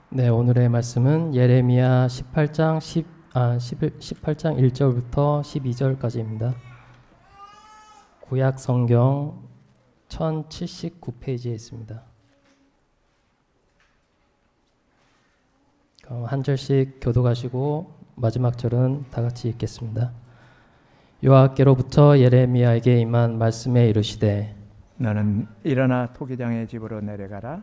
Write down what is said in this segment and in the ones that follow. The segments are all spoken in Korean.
네, 오늘의 말씀은 예레미야 18장 18장 1절부터 12절까지입니다. 구약 성경 1079페이지에 있습니다. 한 절씩 교독하시고 마지막 절은 다 같이 읽겠습니다. 여호와께로부터 예레미야에게 임한 말씀에 이르시되 너는 일어나 토기장의 집으로 내려가라.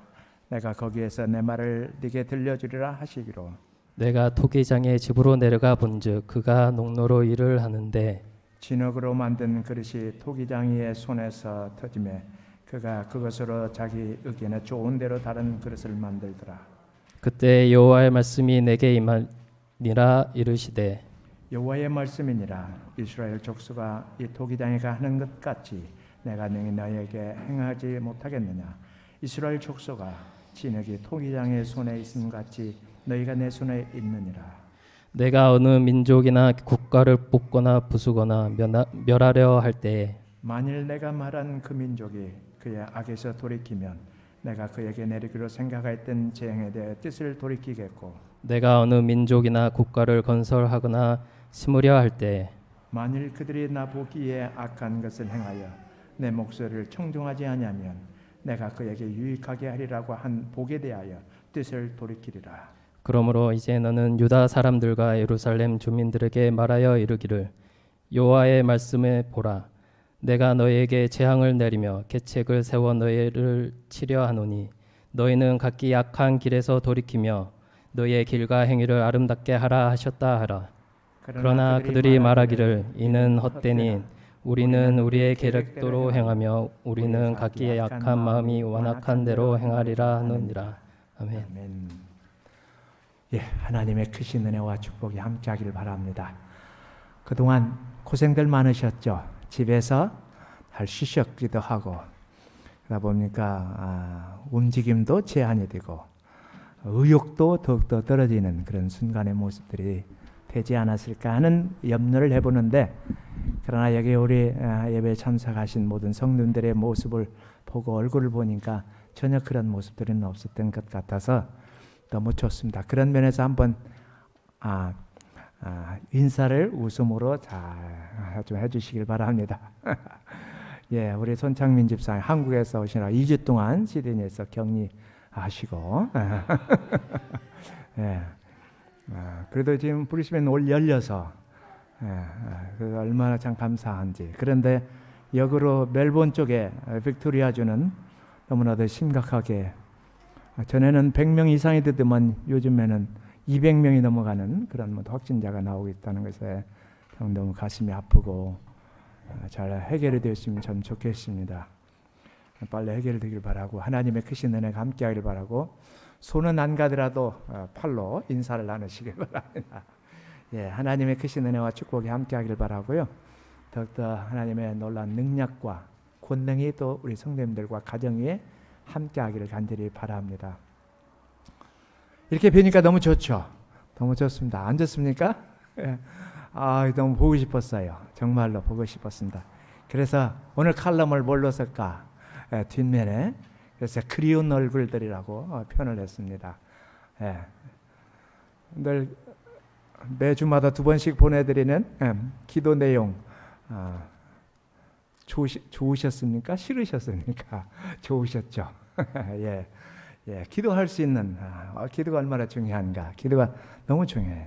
내가 거기에서 내 말을 네게 들려주리라 하시기로. 내가 토기장의 집으로 내려가 본즉 그가 농로로 일을 하는데 진흙으로 만든 그릇이 토기장이의 손에서 터지매 그가 그것으로 자기 의견에 좋은 대로 다른 그릇을 만들더라. 그때 여호와의 말씀이 내게 임하니라 이르시되 여호와의 말씀이니라. 이스라엘 족수가 이 토기장이가 하는 것 같이 내가 너희에게 행하지 못하겠느냐. 이스라엘 족수가 진흙이 토기장의 손에 있음 같이 너희가 내 손에 있느니라. 내가 어느 민족이나 국가를 뽑거나 부수거나 멸하려 할 때에 만일 내가 말한 그 민족이 그의 악에서 돌이키면 내가 그에게 내리기로 생각했던 재앙에 대해 뜻을 돌이키겠고, 내가 어느 민족이나 국가를 건설하거나 심으려 할 때에 만일 그들이 나 보기에 악한 것을 행하여 내 목소리를 청종하지 아니하면 내가 그에게 유익하게 하리라고 한 복에 대하여 뜻을 돌이키리라. 그러므로 이제 너는 유다 사람들과 예루살렘 주민들에게 말하여 이르기를 여호와의 말씀에 보라. 내가 너희에게 재앙을 내리며 계책을 세워 너희를 치려 하노니 너희는 각기 악한 길에서 돌이키며 너희의 길과 행위를 아름답게 하라 하셨다 하라. 그러나 그들이 말하기를 이는 헛되니 우리는 우리의 계략대로 행하며 우리는 각기 약한 마음이 완악한 대로 행하리라 하느니라. 아멘. 아멘. 예, 하나님의 크신 은혜와 축복이 함께하기를 바랍니다. 그동안 고생들 많으셨죠. 집에서 잘 쉬셨기도 하고 그러다 보니까 움직임도 제한이 되고 의욕도 더욱더 떨어지는 그런 순간의 모습들이 되지 않았을까 하는 염려를 해보는데, 그러나 여기 우리 예배에 참석하신 모든 성도들의 모습을 보고 얼굴을 보니까 전혀 그런 모습들은 없었던 것 같아서 너무 좋습니다. 그런 면에서 한번 인사를 웃음으로 잘 좀 해주시길 바랍니다. 예, 우리 손창민 집사님 한국에서 오시느라 2주 동안 시드니에서 격리하시고 예. 그래도 지금 브리스벤 올 열려서 그래서 얼마나 참 감사한지. 그런데 역으로 멜본 쪽에 빅토리아주는 너무나도 심각하게 전에는 100명 이상이 되더만 요즘에는 200명이 넘어가는 그런 확진자가 나오고 있다는 것에 너무 가슴이 아프고 잘 해결이 되었으면 참 좋겠습니다. 빨리 해결되길 바라고 하나님의 크신 은혜가 함께하길 바라고 손은 안 가더라도 팔로 인사를 나누시길 바랍니다. 예, 하나님의 크신 은혜와 축복이 함께하길 바라고요. 더욱더 하나님의 놀라운 능력과 권능이 또 우리 성도님들과 가정 위에 함께하기를 간절히 바랍니다. 이렇게 뵈니까 너무 좋죠. 너무 좋습니다. 안 좋습니까? 예. 너무 보고 싶었어요. 정말로 보고 싶었습니다. 그래서 오늘 칼럼을 뭘로 쓸까? 뒷면에 그래서 그리운 얼굴들이라고 표현을 했습니다. 예. 늘 매주마다 2번씩 보내드리는 기도 내용 좋으셨습니까? 싫으셨습니까? 좋으셨죠? 예. 예, 기도할 수 있는 기도가 얼마나 중요한가. 기도가 너무 중요해요.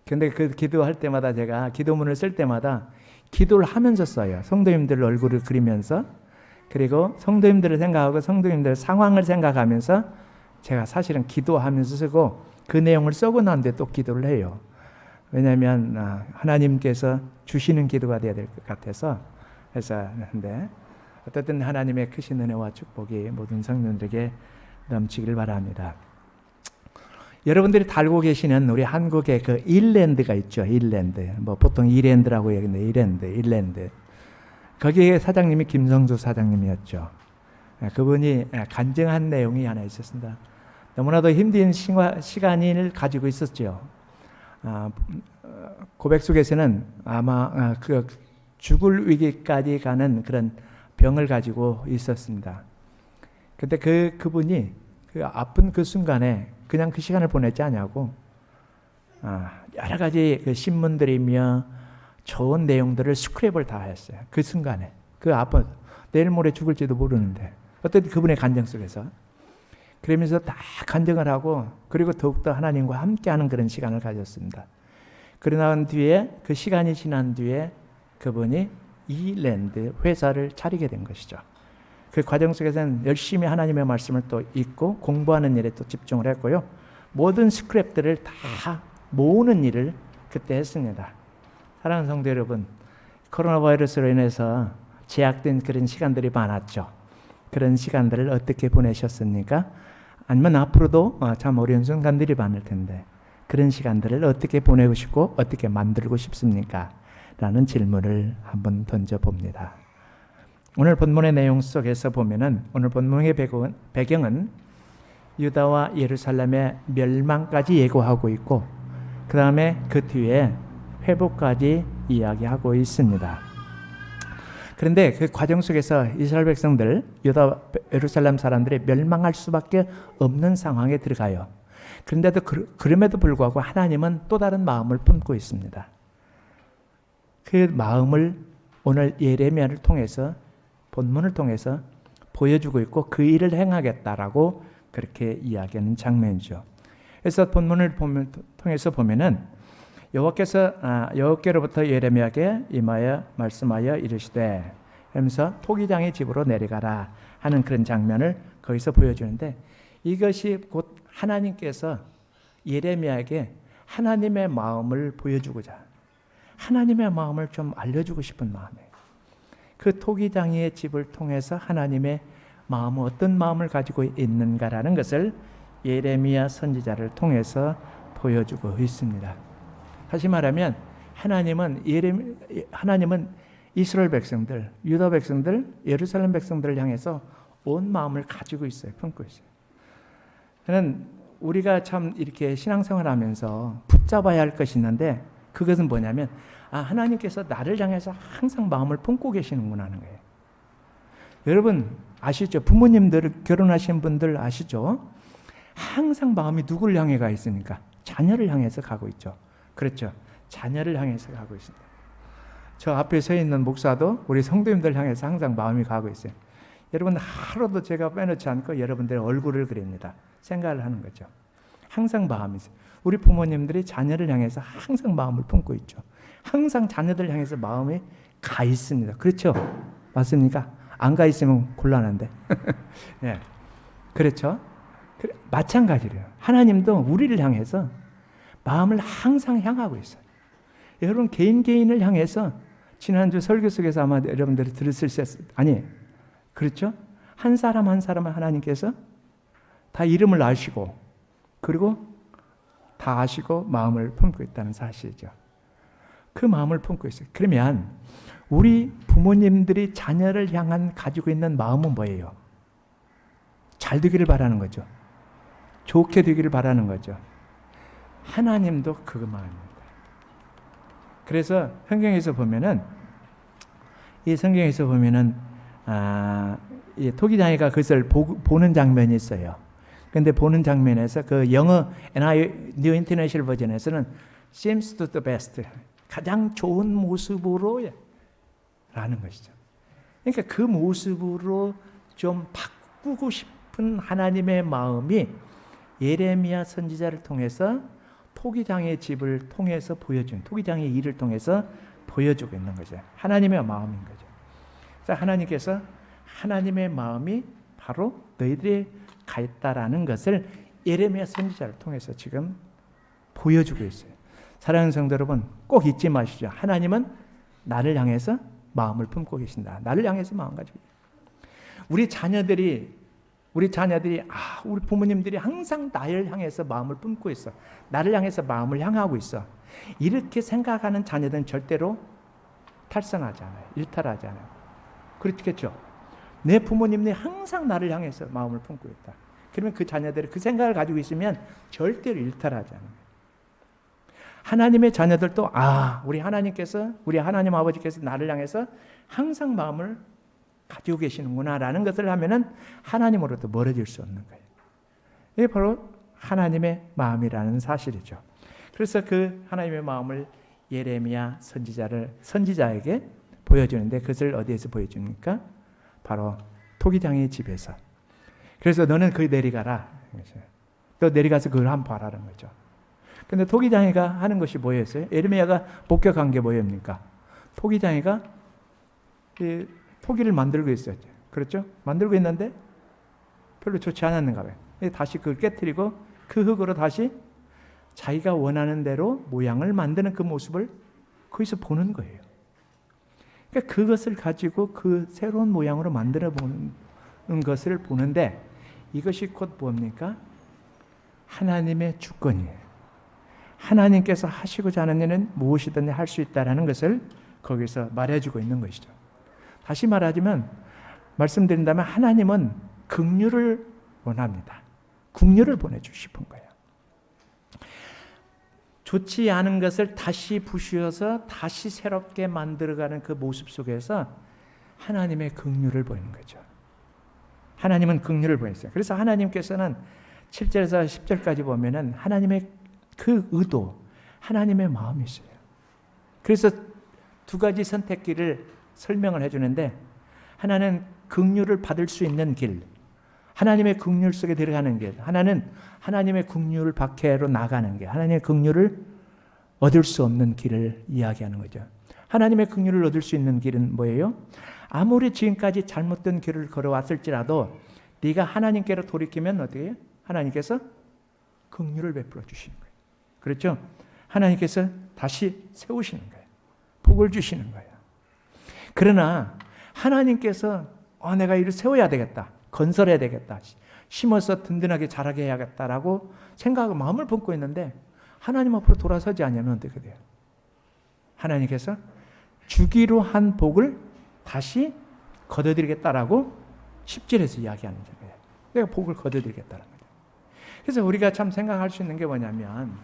근데 그 기도할 때마다 제가 기도문을 쓸 때마다 기도를 하면서 써요. 성도님들 얼굴을 그리면서, 그리고 성도님들을 생각하고 성도님들 상황을 생각하면서 제가 사실은 기도하면서 쓰고 그 내용을 쓰고 난 뒤에 또 기도를 해요. 왜냐하면 하나님께서 주시는 기도가 되어야 될 것 같아서 해서 하는데, 어쨌든 하나님의 크신 은혜와 축복이 모든 성도들에게 넘치길 바랍니다. 여러분들이 달고 계시는 우리 한국의 그 일랜드가 있죠. 일랜드. 보통 이랜드라고 얘기하는데 일랜드. 거기에 사장님이 김성주 사장님이었죠. 그분이 간증한 내용이 하나 있었습니다. 너무나도 힘든 시간을 가지고 있었죠. 고백 속에서는 아마 그 죽을 위기까지 가는 그런 병을 가지고 있었습니다. 근데 그분이 그 아픈 그 순간에 그냥 그 시간을 보내지 않냐고 여러 가지 그 신문들이며 좋은 내용들을 스크랩을 다 했어요. 그 순간에 그 아빠 내일 모레 죽을지도 모르는데 어떤 그분의 간증 속에서 그러면서 다 간증을 하고 그리고 더욱더 하나님과 함께하는 그런 시간을 가졌습니다. 그러고 난 뒤에 그 시간이 지난 뒤에 그분이 이랜드 회사를 차리게 된 것이죠. 그 과정 속에서는 열심히 하나님의 말씀을 또 읽고 공부하는 일에 또 집중을 했고요. 모든 스크랩들을 다 모으는 일을 그때 했습니다. 사랑하는 성도 여러분, 코로나 바이러스로 인해서 제약된 그런 시간들이 많았죠. 그런 시간들을 어떻게 보내셨습니까? 아니면 앞으로도 참 어려운 순간들이 많을 텐데 그런 시간들을 어떻게 보내고 싶고 어떻게 만들고 싶습니까? 라는 질문을 한번 던져봅니다. 오늘 본문의 내용 속에서 보면은 오늘 본문의 배경은 유다와 예루살렘의 멸망까지 예고하고 있고 그 다음에 그 뒤에 회복까지 이야기하고 있습니다. 그런데 그 과정 속에서 이스라엘 백성들, 유다, 예루살렘 사람들이 멸망할 수밖에 없는 상황에 들어가요. 그런데도 그럼에도 불구하고 하나님은 또 다른 마음을 품고 있습니다. 그 마음을 오늘 예레미야를 통해서 본문을 통해서 보여주고 있고 그 일을 행하겠다라고 그렇게 이야기하는 장면이죠. 그래서 본문을 통해서 보면은 여호와께로부터 예레미야에게 임하여 말씀하여 이르시되 하면서 토기장의 집으로 내려가라 하는 그런 장면을 거기서 보여주는데 이것이 곧 하나님께서 예레미야에게 하나님의 마음을 보여주고자 하나님의 마음을 좀 알려주고 싶은 마음이에요. 그 토기장의 집을 통해서 하나님의 마음은 어떤 마음을 가지고 있는가라는 것을 예레미야 선지자를 통해서 보여주고 있습니다. 다시 말하면 하나님은 이스라엘 백성들, 유다 백성들, 예루살렘 백성들을 향해서 온 마음을 가지고 있어요. 품고 있어요. 저는 우리가 참 이렇게 신앙생활하면서 붙잡아야 할 것이 있는데 그것은 뭐냐면 하나님께서 나를 향해서 항상 마음을 품고 계시는구나 하는 거예요. 여러분 아시죠? 부모님들 결혼하신 분들 아시죠? 항상 마음이 누구를 향해 가 있습니까? 자녀를 향해서 가고 있죠. 그렇죠. 자녀를 향해서 가고 있습니다. 저 앞에 서 있는 목사도 우리 성도님들 향해서 항상 마음이 가고 있어요. 여러분 하루도 제가 빼놓지 않고 여러분들의 얼굴을 그립니다. 생각을 하는 거죠. 항상 마음이 있어요. 우리 부모님들이 자녀를 향해서 항상 마음을 품고 있죠. 항상 자녀들 향해서 마음이 가 있습니다. 그렇죠? 맞습니까? 안 가 있으면 곤란한데. 네. 그렇죠? 마찬가지래요. 하나님도 우리를 향해서 마음을 항상 향하고 있어요. 여러분 개인을 향해서 지난주 설교 속에서 아마 여러분들이 들었을 수 아니 그렇죠? 한 사람 한 사람을 하나님께서 다 이름을 아시고 그리고 다 아시고 마음을 품고 있다는 사실이죠. 그 마음을 품고 있어요. 그러면 우리 부모님들이 자녀를 향한 가지고 있는 마음은 뭐예요? 잘 되기를 바라는 거죠. 좋게 되기를 바라는 거죠. 하나님도 그 마음입니다. 그래서 성경에서 보면은 이 토기장이가 그것을 보는 장면이 있어요. 근데 보는 장면에서 그 영어 New International 버전에서는 seems to the best 가장 좋은 모습으로 라는 것이죠. 그러니까 그 모습으로 좀 바꾸고 싶은 하나님의 마음이 예레미야 선지자를 통해서 토기장의 집을 통해서 보여준 토기장의 일을 통해서 보여주고 있는 거죠. 하나님의 마음인 거죠. 그래서 하나님께서 하나님의 마음이 바로 너희들이 가 있다라는 것을 예레미야 선지자를 통해서 지금 보여주고 있어요. 사랑하는 성도 여러분, 꼭 잊지 마시죠. 하나님은 나를 향해서 마음을 품고 계신다. 나를 향해서 마음 가지고. 우리 자녀들이 우리 부모님들이 항상 나를 향해서 마음을 품고 있어. 나를 향해서 마음을 향하고 있어. 이렇게 생각하는 자녀들은 절대로 탈선하지 않아요. 일탈하지 않아요. 그렇겠죠? 내 부모님이 항상 나를 향해서 마음을 품고 있다. 그러면 그 자녀들이 그 생각을 가지고 있으면 절대로 일탈하지 않아요. 하나님의 자녀들도 우리 하나님 아버지께서 나를 향해서 항상 마음을 가지고 계시는구나라는 것을 하면은 하나님으로부터 멀어질 수 없는 거예요. 이게 바로 하나님의 마음이라는 사실이죠. 그래서 그 하나님의 마음을 예레미야 선지자에게 보여주는데 그것을 어디에서 보여줍니까? 바로 토기장의 집에서. 그래서 너는 거기 내려가라. 너 내려가서 그걸 한번 봐라는 거죠. 근데 토기장이가 하는 것이 뭐였어요? 예레미야가 복격한 게 뭐였습니까? 토기장이가 토기를 만들고 있었죠. 그렇죠? 만들고 있는데 별로 좋지 않았는가 봐요. 다시 그걸 깨뜨리고 그 흙으로 다시 자기가 원하는 대로 모양을 만드는 그 모습을 거기서 보는 거예요. 그러니까 그것을 가지고 그 새로운 모양으로 만들어 보는 것을 보는데 이것이 곧 뭡니까? 하나님의 주권이에요. 하나님께서 하시고자 하는 일은 무엇이든지 할 수 있다는 것을 거기서 말해주고 있는 것이죠. 다시 말하자면 말씀드린다면 하나님은 긍휼을 원합니다. 긍휼을 보내주고 싶은 거예요. 좋지 않은 것을 다시 부수어서 다시 새롭게 만들어가는 그 모습 속에서 하나님의 긍휼을 보이는 거죠. 하나님은 긍휼을 보냈어요. 그래서 하나님께서는 7절에서 10절까지 보면은 하나님의 그 의도, 하나님의 마음이 있어요. 그래서 두 가지 선택기를 설명을 해주는데 하나는 긍휼을 받을 수 있는 길, 하나님의 긍휼 속에 들어가는 길, 하나는 하나님의 긍휼 밖으로 나가는 길, 하나님의 긍휼을 얻을 수 없는 길을 이야기하는 거죠. 하나님의 긍휼을 얻을 수 있는 길은 뭐예요? 아무리 지금까지 잘못된 길을 걸어왔을지라도 네가 하나님께로 돌이키면 어떻게 해요? 하나님께서 긍휼을 베풀어 주시는 거예요. 그렇죠? 하나님께서 다시 세우시는 거예요. 복을 주시는 거예요. 그러나 하나님께서 내가 이를 세워야 되겠다. 건설해야 되겠다. 심어서 든든하게 자라게 해야겠다라고 생각하고 마음을 품고 있는데 하나님 앞으로 돌아서지 않으면 어떻게 돼요? 하나님께서 주기로 한 복을 다시 거둬드리겠다라고 10절에서 이야기하는 거예요. 내가 복을 거둬드리겠다는 거예요. 그래서 우리가 참 생각할 수 있는 게 뭐냐면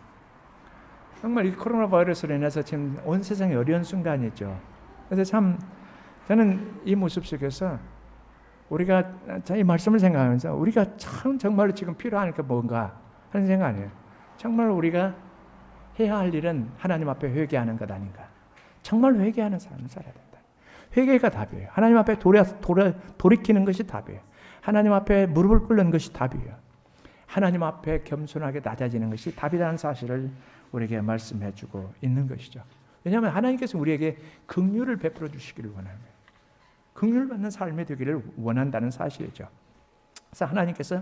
정말 이 코로나 바이러스로 인해서 지금 온 세상이 어려운 순간이죠. 그래서 참 저는 이 모습 속에서 우리가 이 말씀을 생각하면서 우리가 참 정말로 지금 필요한 게 뭔가 하는 생각 아니에요. 정말 우리가 해야 할 일은 하나님 앞에 회개하는 것 아닌가. 정말 회개하는 삶을 살아야 된다. 회개가 답이에요. 하나님 앞에 돌이키는 것이 답이에요. 하나님 앞에 무릎을 꿇는 것이 답이에요. 하나님 앞에 겸손하게 낮아지는 것이 답이라는 사실을 우리에게 말씀해 주고 있는 것이죠. 왜냐하면 하나님께서 우리에게 긍휼을 베풀어 주시기를 원하는 거예요. 긍휼 받는 삶이 되기를 원한다는 사실이죠. 그래서 하나님께서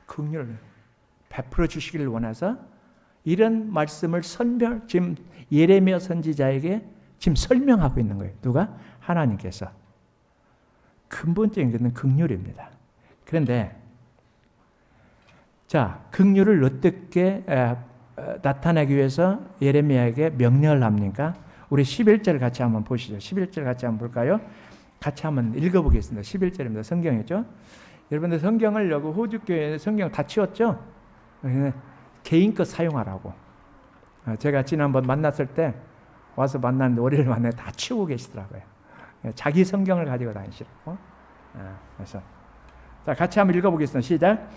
긍휼을 베풀어 주시기를 원해서 이런 말씀을 지금 예레미야 선지자에게 지금 설명하고 있는 거예요. 누가? 하나님께서. 근본적인 것은 긍휼입니다. 그런데 자, 긍휼을 어떻게 나타내기 위해서 예레미야에게 명령을 합니까? 우리 11절 같이 한번 보시죠. 11절 같이 한번 볼까요? 같이 한번 읽어보겠습니다. 11절입니다. 성경이죠. 여러분들 성경을 여기 호주교회 성경 다 치웠죠? 개인 것 사용하라고. 제가 지난번 만났을 때 와서 만났는데 월요일 만나서 다 치우고 계시더라고요. 자기 성경을 가지고 다니시라고. 그래서 자, 같이 한번 읽어보겠습니다. 시작.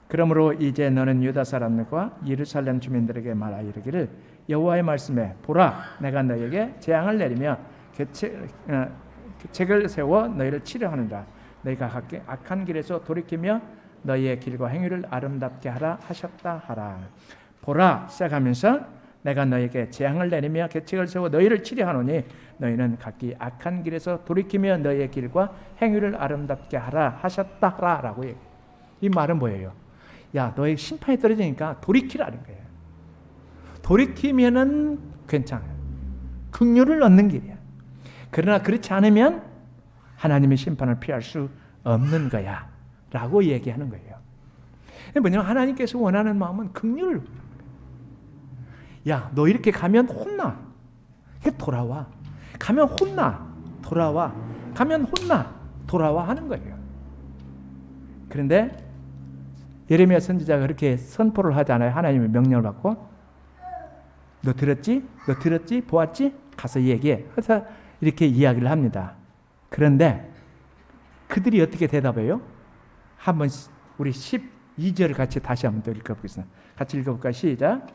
그러므로 이제 너는 유다 사람들과 예루살렘 주민들에게 말하 이르기를 여호와의 말씀에 보라 내가 너에게 재앙을 내리며 계책을 세워 너희를 치료하느라 너희가 악한 길에서 돌이키며 너희의 길과 행위를 아름답게 하라 하셨다 하라. 보라 시작하면서 내가 너희에게 재앙을 내리며 계책을 세워 너희를 치료하노니 너희는 각기 악한 길에서 돌이키며 너희의 길과 행위를 아름답게 하라 하셨다 하라라고 얘기해요. 이 말은 뭐예요? 야, 너의 심판이 떨어지니까 돌이키라는 거예요. 돌이키면은 괜찮아요. 긍휼을 얻는 길이야. 그러나 그렇지 않으면 하나님의 심판을 피할 수 없는 거야 라고 얘기하는 거예요. 뭐냐면 하나님께서 원하는 마음은 긍휼을. 야, 너 이렇게 가면 혼나. 돌아와. 가면 혼나. 돌아와. 가면 혼나. 돌아와 하는 거예요. 그런데 예레미야 선지자가 그렇게 선포를 하잖아요. 하나님의 명령을 받고 너 들었지? 너 들었지? 보았지? 가서 얘기해. 그래서 이렇게 이야기를 합니다. 그런데 그들이 어떻게 대답해요? 한번 우리 2절 같이 다시 한번 더 읽어보겠습니다. 같이 읽어볼까요? 시작.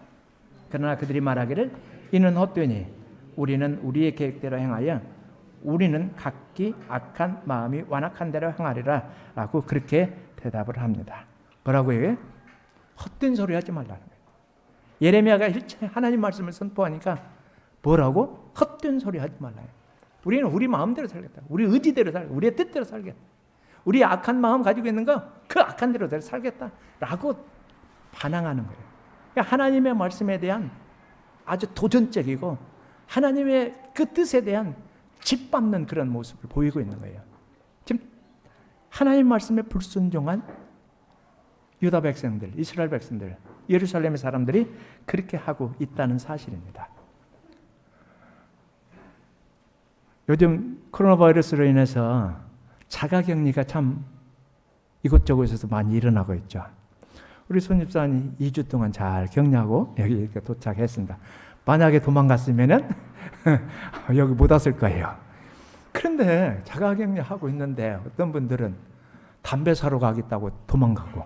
그러나 그들이 말하기를 이는 헛되니 우리는 우리의 계획대로 행하여 우리는 각기 악한 마음이 완악한 대로 행하리라 라고 그렇게 대답을 합니다. 뭐라고 해요? 헛된 소리 하지 말라는 거예요. 예레미야가 하나님 말씀을 선포하니까 뭐라고? 헛된 소리 하지 말라요. 우리는 우리 마음대로 살겠다. 우리 의지대로 살겠다. 우리의 뜻대로 살겠다. 우리 악한 마음 가지고 있는 거 그 악한 대로 살겠다 라고 반항하는 거예요. 그러니까 하나님의 말씀에 대한 아주 도전적이고 하나님의 그 뜻에 대한 짓밟는 그런 모습을 보이고 있는 거예요. 지금 하나님 말씀에 불순종한 유다 백성들, 이스라엘 백성들, 예루살렘의 사람들이 그렇게 하고 있다는 사실입니다. 요즘 코로나 바이러스로 인해서 자가격리가 참 이곳저곳에서 많이 일어나고 있죠. 우리 손집사님 2주 동안 잘 격리하고 여기 이렇게 도착했습니다. 만약에 도망갔으면은 여기 못 왔을 거예요. 그런데 자가격리하고 있는데 어떤 분들은 담배 사러 가겠다고 도망가고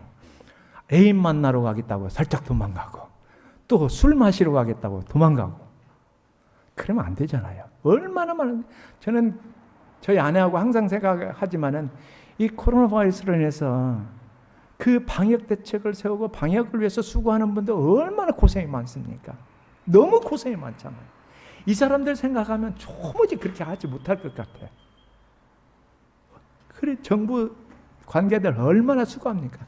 애인 만나러 가겠다고 살짝 도망가고 또 술 마시러 가겠다고 도망가고 그러면 안 되잖아요. 얼마나 많은 저는 저희 아내하고 항상 생각하지만은 이 코로나 바이러스로 인해서 그 방역 대책을 세우고 방역을 위해서 수고하는 분들 얼마나 고생이 많습니까? 너무 고생이 많잖아요. 이 사람들 생각하면 도무지 그렇게 하지 못할 것 같아요. 그래 정부 관계들 얼마나 수고합니까?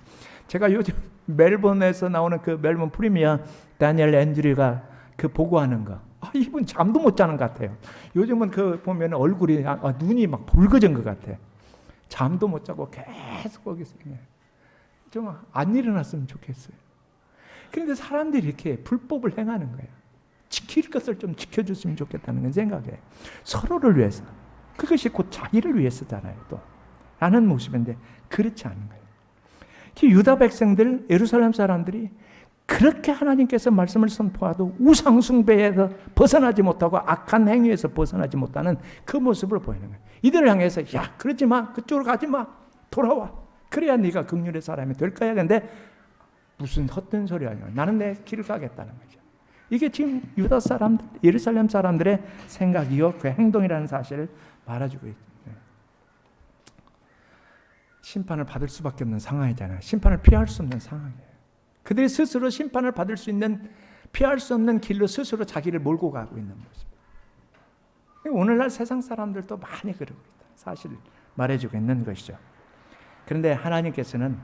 제가 요즘 멜번에서 나오는 그 멜번 프리미어 다니엘 앤드류가 그 보고하는 거. 이분 잠도 못 자는 것 같아요. 요즘은 그 보면 얼굴이 눈이 막 붉어진 것 같아. 잠도 못 자고 계속 거기서 좀 안 일어났으면 좋겠어요. 그런데 사람들이 이렇게 불법을 행하는 거예요. 지킬 것을 좀 지켜줬으면 좋겠다는 건 생각이에요. 서로를 위해서. 그것이 곧 자기를 위해서잖아요. 또 라는 모습인데 그렇지 않은 거예요. 유다 백성들, 예루살렘 사람들이 그렇게 하나님께서 말씀을 선포하도 우상 숭배에서 벗어나지 못하고 악한 행위에서 벗어나지 못하는 그 모습을 보이는 거예요. 이들을 향해서 야 그러지 마, 그쪽으로 가지 마, 돌아와. 그래야 네가 긍휼의 사람이 될 거야. 근데 무슨 헛된 소리 하냐. 나는 내 길을 가겠다는 거죠. 이게 지금 유다 사람들, 예루살렘 사람들의 생각이요 그 행동이라는 사실을 말해주고 있습니다. 심판을 받을 수밖에 없는 상황이잖아요. 심판을 피할 수 없는 상황이에요. 그들이 스스로 심판을 받을 수 있는 피할 수 없는 길로 스스로 자기를 몰고 가고 있는 모습. 오늘날 세상 사람들도 많이 그러고 있다. 사실 말해주고 있는 것이죠. 그런데 하나님께서는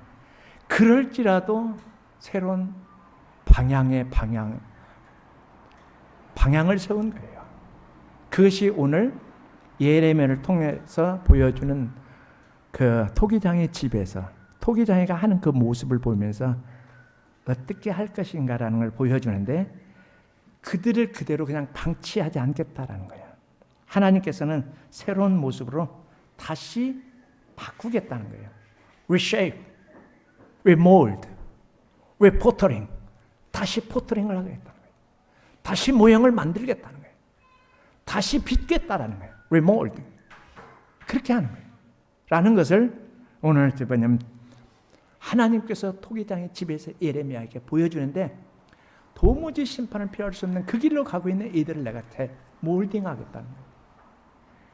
그럴지라도 새로운 방향을 세운 거예요. 그것이 오늘 예레미야를 통해서 보여주는 그 토기장의 집에서 토기장이가 하는 그 모습을 보면서 어떻게 할 것인가라는 걸 보여주는데 그들을 그대로 그냥 방치하지 않겠다라는 거예요. 하나님께서는 새로운 모습으로 다시 바꾸겠다는 거예요. reshape, remold, repottering. 다시 포터링을 하겠다는 거예요. 다시 모형을 만들겠다는 거예요. 다시 빚겠다라는 거예요. remold. 그렇게 하는 거예요. 라는 것을 오늘 뭐냐면 하나님께서 토기장의 집에서 예레미야에게 보여주는데 도무지 심판을 피할 수 없는 그 길로 가고 있는 이들을 내가 몰딩하겠다는 거예요.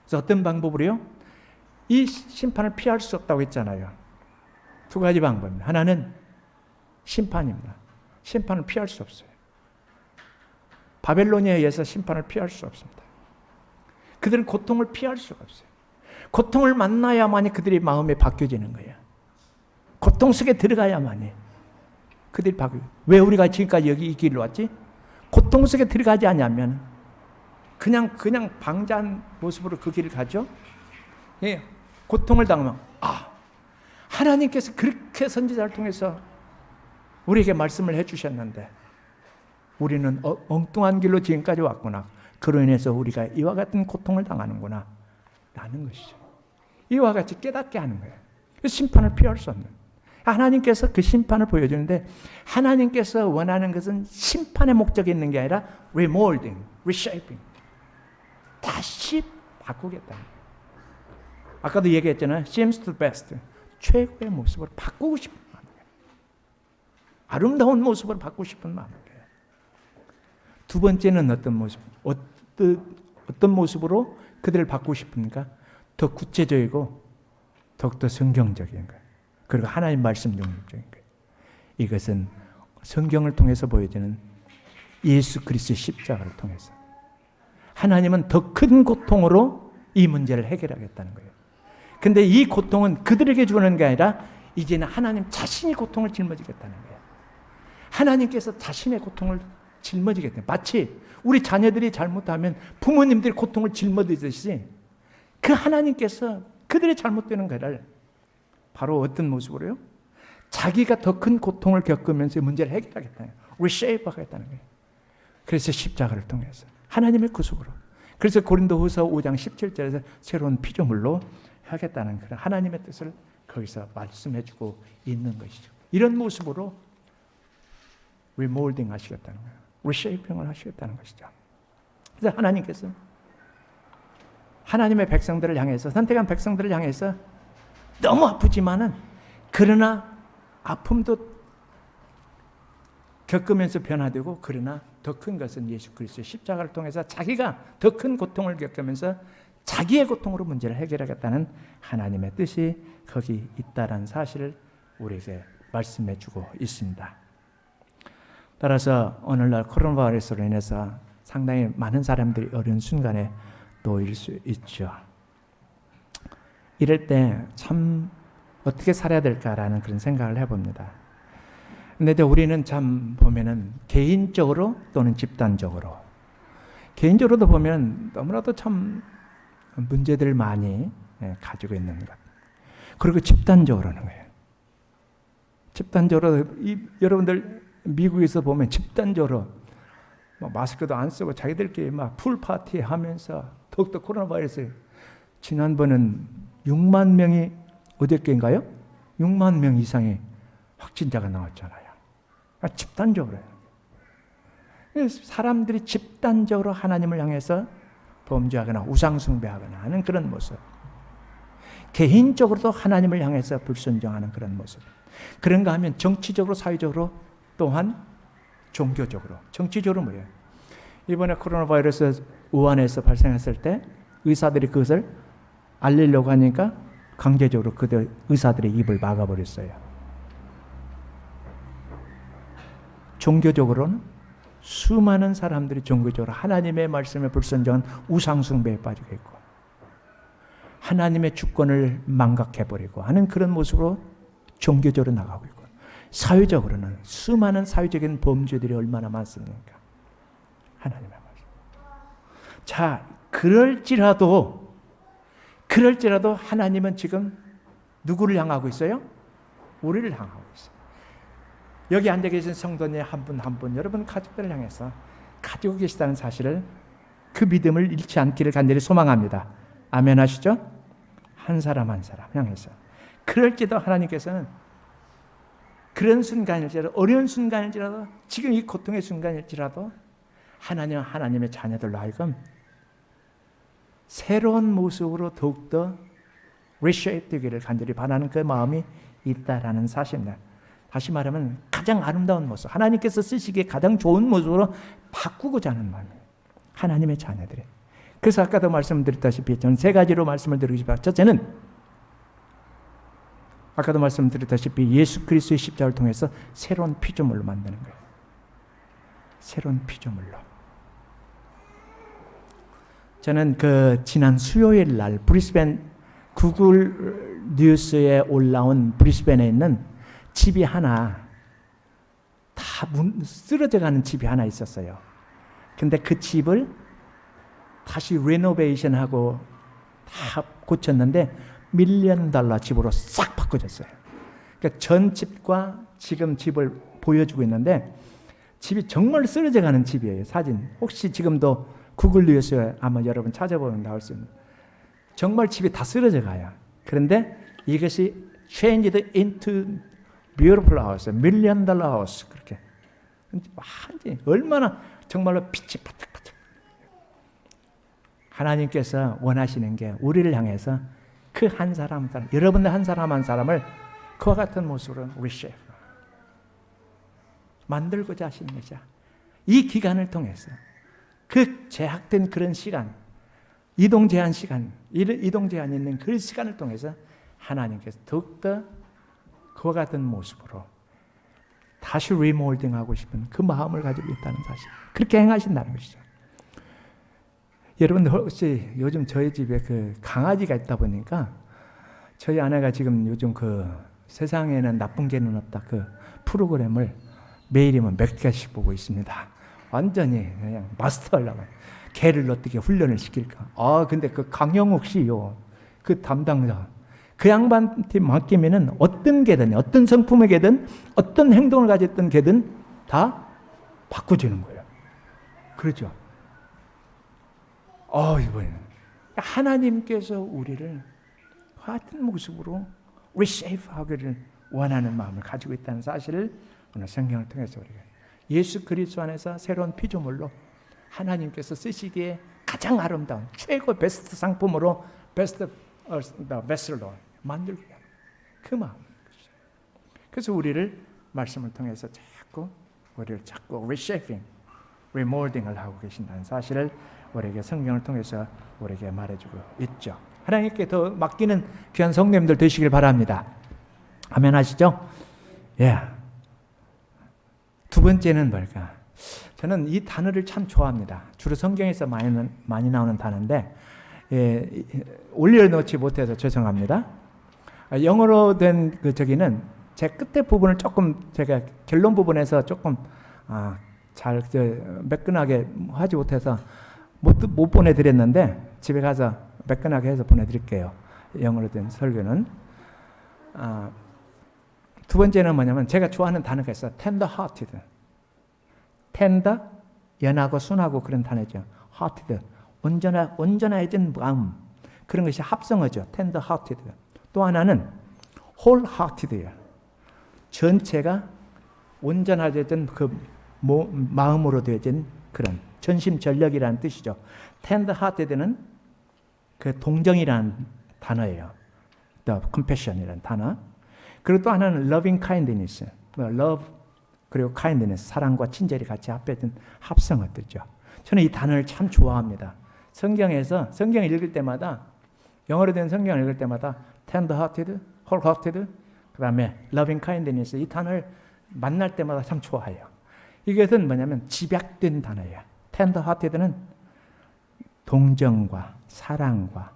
그래서 어떤 방법으로요? 이 심판을 피할 수 없다고 했잖아요. 두 가지 방법입니다. 하나는 심판입니다. 심판을 피할 수 없어요. 바벨론에 의해서 심판을 피할 수 없습니다. 그들은 고통을 피할 수가 없어요. 고통을 만나야만이 그들의 마음이 바뀌어지는 거예요. 고통 속에 들어가야만이 그들이 바뀌어요. 왜 우리가 지금까지 여기 이 길로 왔지? 고통 속에 들어가지 않으면 그냥 방자한 모습으로 그 길을 가죠. 예, 고통을 당하면 하나님께서 그렇게 선지자를 통해서 우리에게 말씀을 해주셨는데 우리는 엉뚱한 길로 지금까지 왔구나. 그로 인해서 우리가 이와 같은 고통을 당하는구나 라는 것이죠. 이와 같이 깨닫게 하는 거예요. 심판을 피할 수 없는 하나님께서 그 심판을 보여주는데 하나님께서 원하는 것은 심판의 목적이 있는 게 아니라 remolding, reshaping. 다시 바꾸겠다는 거예요. 아까도 얘기했잖아요. seems to best. 최고의 모습으로 바꾸고 싶은 거예요. 아름다운 모습으로 받고 싶은 마음이에요. 두 번째는 어떤 모습? 어떤 모습으로 그들을 받고 싶습니까? 더 구체적이고 더욱더 성경적인 거예요. 그리고 하나님 말씀 중심적인 거예요. 이것은 성경을 통해서 보여지는 예수 그리스도의 십자가를 통해서 하나님은 더 큰 고통으로 이 문제를 해결하겠다는 거예요. 근데 이 고통은 그들에게 주는 게 아니라 이제는 하나님 자신이 고통을 짊어지겠다는 거예요. 하나님께서 자신의 고통을 짊어지겠다. 마치 우리 자녀들이 잘못하면 부모님들이 고통을 짊어지듯이 그 하나님께서 그들의 잘못되는 것을 바로 어떤 모습으로요? 자기가 더 큰 고통을 겪으면서 문제를 해결하겠다는 거예요. reshape 하겠다는 거예요. 그래서 십자가를 통해서 하나님의 구속으로. 그래서 고린도후서 5장 17절에서 새로운 피조물로 하겠다는 그런 하나님의 뜻을 거기서 말씀해주고 있는 것이죠. 이런 모습으로 리몰딩 하시겠다는 거예요. 리쉐이핑을 하시겠다는 것이죠. 그래서 하나님께서 하나님의 백성들을 향해서 선택한 백성들을 향해서 너무 아프지만은 그러나 아픔도 겪으면서 변화되고 그러나 더 큰 것은 예수 그리스도의 십자가를 통해서 자기가 더 큰 고통을 겪으면서 자기의 고통으로 문제를 해결하겠다는 하나님의 뜻이 거기 있다는 사실을 우리에게 말씀해 주고 있습니다. 따라서 오늘날 코로나 바이러스로 인해서 상당히 많은 사람들이 어려운 순간에 놓일 수 있죠. 이럴 때 참 어떻게 살아야 될까라는 그런 생각을 해봅니다. 근데 우리는 참 보면은 개인적으로 또는 집단적으로 개인적으로도 보면 너무나도 참 문제들을 많이 가지고 있는 것. 그리고 집단적으로는 거예요. 집단적으로 여러분들 미국에서 보면 집단적으로 마스크도 안 쓰고 자기들끼리 막 풀파티 하면서 더욱더 코로나 바이러스 지난번은 6만 명이 어저께인가요? 6만 명 이상의 확진자가 나왔잖아요. 집단적으로 사람들이 집단적으로 하나님을 향해서 범죄하거나 우상숭배하거나 하는 그런 모습, 개인적으로도 하나님을 향해서 불순종하는 그런 모습. 그런가 하면 정치적으로 사회적으로 또한 종교적으로. 정치적으로 뭐예요? 이번에 코로나 바이러스 우한에서 발생했을 때 의사들이 그것을 알리려고 하니까 강제적으로 그들 의사들의 입을 막아버렸어요. 종교적으로는 수많은 사람들이 종교적으로 하나님의 말씀에 불순종한 우상숭배에 빠지고 있고 하나님의 주권을 망각해버리고 하는 그런 모습으로 종교적으로 나가고 있고 사회적으로는 수많은 사회적인 범죄들이 얼마나 많습니까? 하나님의 말씀. 자, 그럴지라도 하나님은 지금 누구를 향하고 있어요? 우리를 향하고 있어요. 여기 앉아 계신 성도님 한 분 한 분 여러분 가족들을 향해서 가지고 계시다는 사실을 그 믿음을 잃지 않기를 간절히 소망합니다. 아멘 하시죠? 한 사람 한 사람 향해서 그럴지도 하나님께서는 그런 순간일지라도 어려운 순간일지라도 지금 이 고통의 순간일지라도 하나님은 하나님의 자녀들로 하여금 새로운 모습으로 더욱더 reshape 되기를 간절히 바라는 그 마음이 있다라는 사실입니다. 다시 말하면 가장 아름다운 모습, 하나님께서 쓰시기에 가장 좋은 모습으로 바꾸고자 하는 마음이에요. 하나님의 자녀들이. 그래서 아까도 말씀드렸다시피 저는 세 가지로 말씀을 드리고 싶어요. 첫째는 아까도 말씀드렸다시피 예수 그리스도의 십자가를 통해서 새로운 피조물로 만드는 거예요. 새로운 피조물로. 저는 그 지난 수요일 날 브리스벤 구글 뉴스에 올라온 브리스벤에 있는 집이 하나 다 쓰러져가는 집이 하나 있었어요. 근데 그 집을 다시 리노베이션하고 다 고쳤는데 $1 million 집으로 싹 바꿔줬어요. 그러니까 전 집과 지금 집을 보여주고 있는데 집이 정말 쓰러져가는 집이에요. 사진 혹시 지금도 구글 뉴스에 아마 여러분 찾아보면 나올 수 있는 정말 집이 다 쓰러져가요. 그런데 이것이 changed into beautiful house, $1 million house 그렇게 완전히 얼마나 정말로 빛이 바짝바짝. 하나님께서 원하시는 게 우리를 향해서 그 한 사람 한 사람, 여러분들 한 사람 한 사람을 그와 같은 모습으로 reshape. 만들고자 하시는 것이야. 이 기간을 통해서 그 제약된 그런 시간, 이동 제한 시간, 이동 제한이 있는 그 시간을 통해서 하나님께서 더욱더 그와 같은 모습으로 다시 리몰딩하고 싶은 그 마음을 가지고 있다는 사실. 그렇게 행하신다는 것이죠. 여러분 혹시 요즘 저희 집에 그 강아지가 있다 보니까 저희 아내가 지금 요즘 그 세상에는 나쁜 개는 없다 그 프로그램을 매일이면 몇 개씩 보고 있습니다. 완전히 그냥 마스터하려고. 개를 어떻게 훈련을 시킬까. 근데 그 강영욱 씨요. 그 담당자. 그 양반한테 맡기면은 어떤 개든, 어떤 성품의 개든, 어떤 행동을 가졌던 개든 다 바꿔주는 거예요. 그렇죠. 이번에는 하나님께서 우리를 같은 모습으로 reshape 하기를 원하는 마음을 가지고 있다는 사실을 오늘 성경을 통해서 우리가 예수 그리스도 안에서 새로운 피조물로 하나님께서 쓰시기에 가장 아름다운 최고 베스트 상품으로 베스트 베슬로 만들고 그 마음. 그래서 우리를 말씀을 통해서 우리를 자꾸 reshaping, remolding을 하고 계신다는 사실을 우리에게 성경을 통해서 우리에게 말해주고 있죠. 하나님께 더 맡기는 귀한 성도님들 되시길 바랍니다. 아멘 하시죠? 예. 두 번째는 뭘까? 저는 이 단어를 참 좋아합니다. 주로 성경에서 많이 나오는 단어인데 올려놓지 못해서 죄송합니다. 영어로 된 그 저기는 제 끝에 부분을 조금 제가 결론 부분에서 조금 잘 매끈하게 하지 못해서 못 보내드렸는데 집에 가서 매끈하게 해서 보내드릴게요. 영어로 된 설교는. 두 번째는 뭐냐면 제가 좋아하는 단어가 있어요. tender-hearted. tender, 연하고 순하고 그런 단어죠. hearted, 온전해진 마음. 그런 것이 합성어죠. tender-hearted. 또 하나는 whole-hearted예요. 전체가 온전해진 그 마음으로 되어진 그런 전심전력이라는 뜻이죠. tender-hearted는 그 동정이라는 단어예요. the compassion이라는 단어. 그리고 또 하나는 loving kindness, love 그리고 kindness, 사랑과 친절이 같이 합해진 합성어들죠. 저는 이 단어를 참 좋아합니다. 성경에서 성경 읽을 때마다 영어로 된 성경을 읽을 때마다 tender-hearted, whole-hearted, 그 다음에 loving kindness 이 단어를 만날 때마다 참 좋아해요. 이것은 뭐냐면 집약된 단어예요. tender-hearted는 동정과 사랑과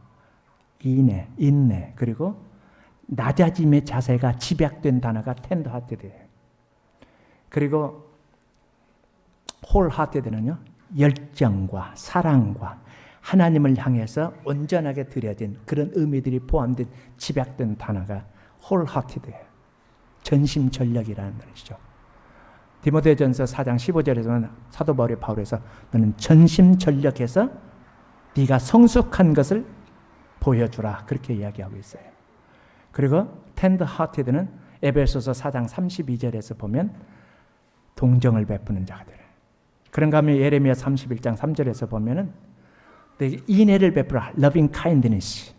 인내 그리고 낮아짐의 자세가 집약된 단어가 tender-hearted예요. 그리고 whole-hearted는요 열정과 사랑과 하나님을 향해서 온전하게 드려진 그런 의미들이 포함된 집약된 단어가 whole-hearted예요. 전심전력이라는 뜻이죠. 디모데전서 4장 15절에서는 사도 바울에서 너는 전심전력해서 네가 성숙한 것을 보여주라 그렇게 이야기하고 있어요. 그리고 tender-hearted는 에베소서 4장 32절에서 보면 동정을 베푸는 자들. 그런가 하면 예레미야 31장 3절에서 보면은 인애를 베푸라 loving kindness.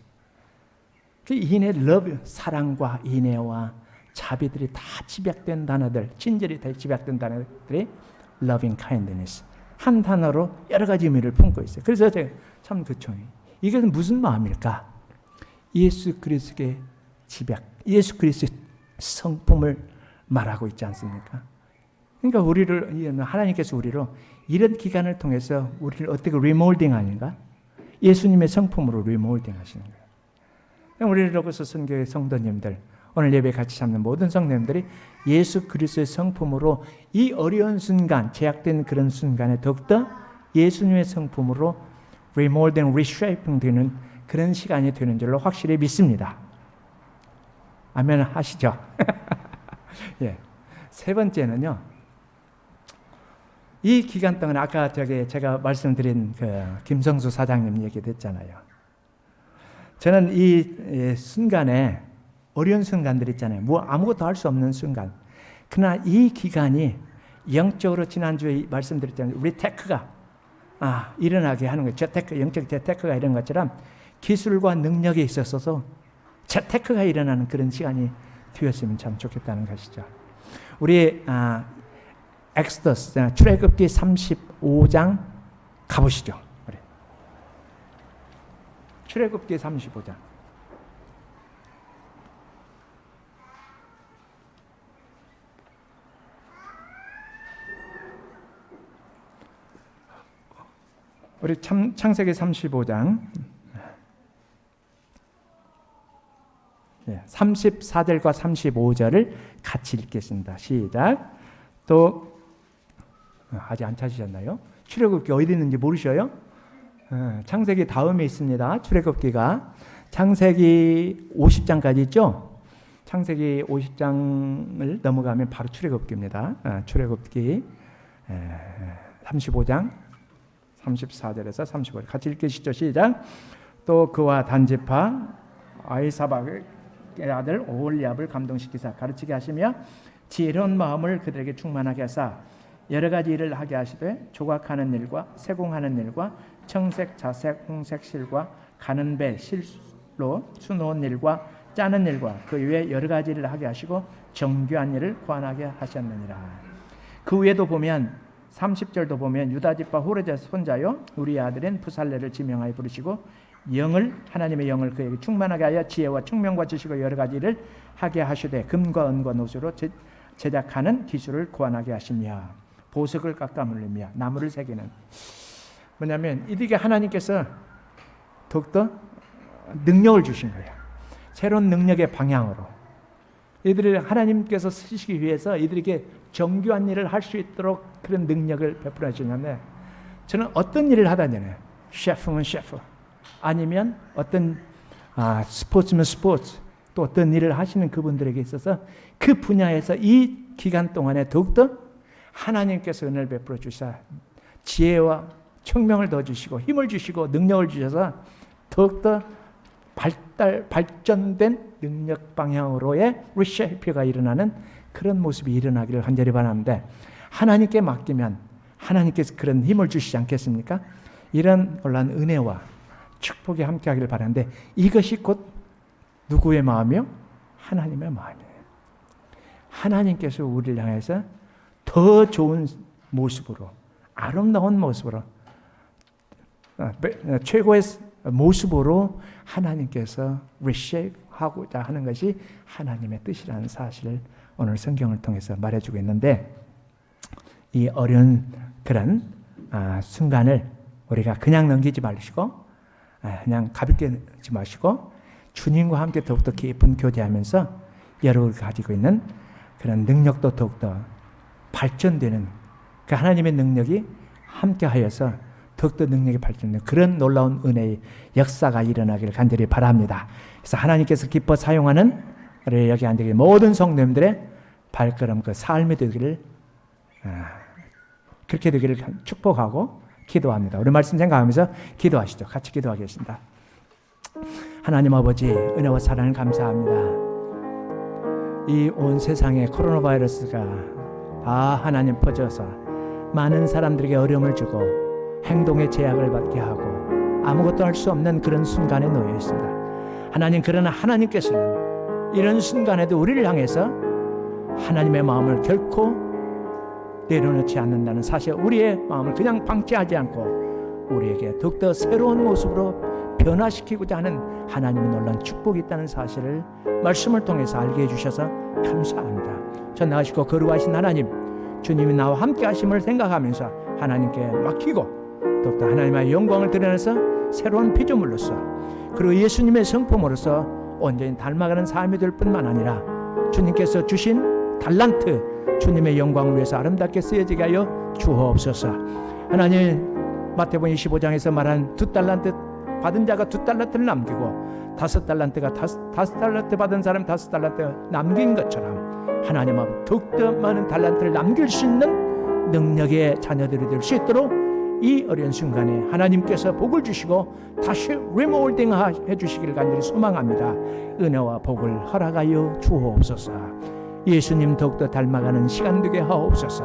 그 인애, love, 사랑과 인애와 자비들이 다 집약된 단어들, 친절이 다 집약된 단어들이 loving kindness. 한 단어로 여러 가지 의미를 품고 있어요. 그래서 제가 참 그쵸. 이게 무슨 마음일까? 예수 그리스도의 집약, 예수 그리스도의 성품을 말하고 있지 않습니까? 그러니까 우리를 하나님께서 우리로 이런 기간을 통해서 우리를 어떻게 리몰딩 하는가? 예수님의 성품으로 리몰딩 하시는 거예요. 우리를 로고스 선교회 성도님들, 오늘 예배 같이 참는 모든 성도님들이 예수 그리스도의 성품으로 이 어려운 순간, 제약된 그런 순간에 더욱더 예수님의 성품으로 리몰딩, 리쉐이핑 되는 그런 시간이 되는 줄로 확실히 믿습니다. 아멘 하시죠? 예. 세 번째는요. 이 기간 동안 아까 제가 말씀드린 그 김성수 사장님 얘기도 했잖아요. 저는 이 순간에 어려운 순간들 있잖아요. 아무것도 할 수 없는 순간. 그러나 이 기간이 영적으로 지난주에 말씀드렸잖아요. 우리 테크가 일어나게 하는 거예요. 재테크, 영적 재테크가 이런 것처럼 기술과 능력에 있어서 재테크가 일어나는 그런 시간이 되었으면 참 좋겠다는 것이죠. 우리 엑스더스, 출애굽기 35장 가보시죠. 우리. 출애굽기 35장. 우리 창세기 35장 34절과 35절을 같이 읽겠습니다. 시작. 또 아직 안 찾으셨나요? 출애굽기 어디 있는지 모르셔요? 창세기 다음에 있습니다. 출애굽기가 창세기 50장까지 있죠? 창세기 50장을 넘어가면 바로 출애굽기입니다. 출애굽기 35장 34절에서 35절 같이 읽으시죠. 시작. 또 그와 단지파 아이사박의 아들 오홀리압을 감동시키사 가르치게 하시며 지혜로운 마음을 그들에게 충만하게 하사 여러 가지 일을 하게 하시되 조각하는 일과 세공하는 일과 청색, 자색, 홍색 실과 가는 배, 실로 수놓은 일과 짜는 일과 그 외에 여러 가지 일을 하게 하시고 정교한 일을 구하게 하셨느니라. 그 위에도 보면 30절도 보면 유다지파 호르제 손자요 우리 아들인 부살레를 지명하여 부르시고 영을 하나님의 영을 그에게 충만하게 하여 지혜와 총명과 지식과 여러 가지 일을 하게 하시되 금과 은과 노수로 제작하는 기술을 구하게 하시며 보석을 깎아 물리며 나무를 새기는 뭐냐면 이들에게 하나님께서 더욱더 능력을 주신 거예요. 새로운 능력의 방향으로 이들을 하나님께서 쓰시기 위해서 이들에게 정교한 일을 할 수 있도록 그런 능력을 베풀어 주셨는데 저는 어떤 일을 하다니요 셰프면 셰프 아니면 어떤 스포츠면 스포츠 또 어떤 일을 하시는 그분들에게 있어서 그 분야에서 이 기간 동안에 더욱더 하나님께서 은혜를 베풀어 주사 지혜와 총명을 더 주시고 힘을 주시고 능력을 주셔서 더욱더 발전된 능력 방향으로의 리쉐이프가 일어나는 그런 모습이 일어나기를 간절히 바랍니다. 하나님께 맡기면 하나님께서 그런 힘을 주시지 않겠습니까? 이런 놀라운 은혜와 축복이 함께하기를 바라는데 이것이 곧 누구의 마음이요? 하나님의 마음이에요. 하나님께서 우리를 향해서 더 좋은 모습으로 아름다운 모습으로 최고의 모습으로 하나님께서 reshape하고자 하는 것이 하나님의 뜻이라는 사실을 오늘 성경을 통해서 말해주고 있는데 이 어려운 그런 순간을 우리가 그냥 넘기지 마시고 그냥 가볍게 하지 마시고 주님과 함께 더욱더 깊은 교제하면서 여러분이 가지고 있는 그런 능력도 더욱더 발전되는 그 하나님의 능력이 함께하여서 더욱더 능력이 발전되는 그런 놀라운 은혜의 역사가 일어나기를 간절히 바랍니다. 그래서 하나님께서 기뻐 사용하는 우리 여기 앉아 계신 모든 성도님들의 발걸음 그 삶이 되기를 그렇게 되기를 축복하고 기도합니다. 우리 말씀 생각하면서 기도하시죠. 같이 기도하겠습니다. 하나님 아버지 은혜와 사랑을 감사합니다. 이 온 세상에 코로나 바이러스가 다 하나님 퍼져서 많은 사람들에게 어려움을 주고 행동에 제약을 받게 하고 아무것도 할 수 없는 그런 순간에 놓여 있습니다. 하나님 그러나 하나님께서는 이런 순간에도 우리를 향해서 하나님의 마음을 결코 내려놓지 않는다는 사실 우리의 마음을 그냥 방치하지 않고 우리에게 더욱더 새로운 모습으로 변화시키고자 하는 하나님의 놀라운 축복이 있다는 사실을 말씀을 통해서 알게 해주셔서 감사합니다. 전능하시고 거룩하신 하나님 주님이 나와 함께 하심을 생각하면서 하나님께 맡기고 더욱더 하나님의 영광을 드러내서 새로운 피조물로서 그리고 예수님의 성품으로서 온전히 닮아가는 삶이 될 뿐만 아니라 주님께서 주신 달란트 주님의 영광을 위해서 아름답게 쓰여지게 하여 주옵소서. 하나님 마태복음 25장에서 말한 2달란트 받은 자가 2달란트를 남기고 5달란트가 5달란트 받은 사람 5달란트 남긴 것처럼 하나님 앞에 더욱더 많은 달란트를 남길 수 있는 능력의 자녀들이 될 수 있도록 이 어려운 순간에 하나님께서 복을 주시고 다시 리몰딩 해주시기를 간절히 소망합니다. 은혜와 복을 허락하여 주옵소서. 예수님 더욱더 닮아가는 시간 되게 하옵소서.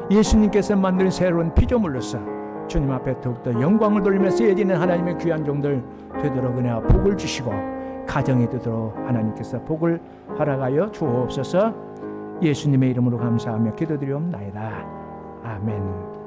예수님께서 만든 새로운 피조물로서 주님 앞에 더욱더 영광을 돌리며 쓰여지는 하나님의 귀한 종들 되도록 은혜와 복을 주시고 가정이 되도록 하나님께서 복을 허락하여 주옵소서. 예수님의 이름으로 감사하며 기도드리옵나이다. 아멘.